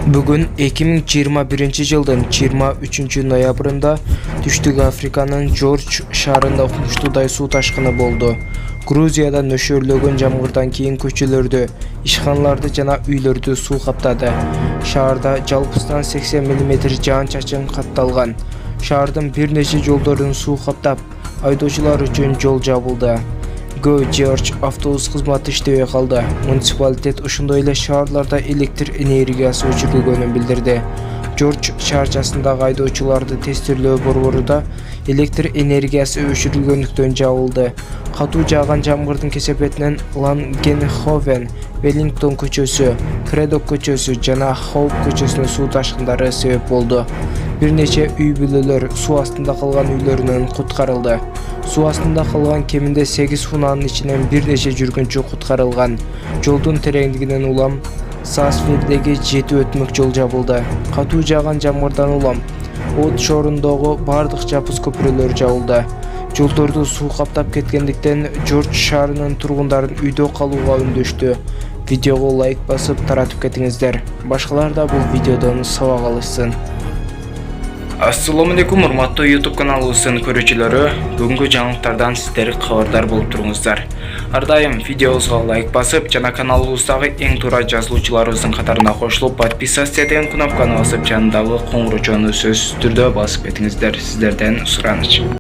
Бүгін 2021 жылдың 23 ноябрында Түштүк Африканын Джордж шаарында укмуштуудай суу ташкыны болду. Грузияда нөшөрлөгөн жамгырдан кийин көчөлөрдү, ишканаларды жана үйлөрдү суу каптады. Шаарда жалпысынан 80 мм жаан-чачын катталган. Шаардын бир нече жолдорун суу каптап, айдоочулар үчүн жол жабылды. Go George автобус кызматы иштебей калды. Муниципалитет ошондой эле шаарларда электр энергиясы өчүрүлгөнүн билдирди. Джордж шаарчасындагы айдоочуларды тестирлөө борбору электр энергиясы өчүрүлгөндүктөн жабылды. Катуу жааган жамгырдын кесепетинен Лангенховен, Веллингтон көчөсү, Кредок көчөсү жана Хоуп көчөсүнүн суу ташкындары себеп болду. Бир нече үй бүлөлөр суу астында калган үйлөрүнөн куткарылды. Суу астында калган кеминде 8 фунанын ичинен бир нече жүргүнчү куткарылган. Жолдун тереңдигинен улам Саасвилдеги 7 өтмөк жол жабылды. Катуу жааган жамгырдан улам От шоорундогу бардык жапыс көпүрөлөр жабылды. Жолдорду суу каптап кеткендиктен Джордж шаарынын тургундарын үйдө калууга үндөштү. Видеого лайк басып таратып кетиңиздер. Башкалар да бул видеодон сабак алышсын. Ассаламу алейкум, урматтуу YouTube каналыбыздын көрүүчүлөрү. Бүгүнкү жаңылыктардан сиздер кабардар болуп туруңуздар. Ар дайым видеобузга лайк басып, жана каналыбыздагы эң туура жазылуучуларыбыздын катарына кошулуп, подписаться деген кнопканы басып, жанындагы коңгуроо чоңуну сөзсүз түрдө басып кетиңиздер. Сиздерден сураныч.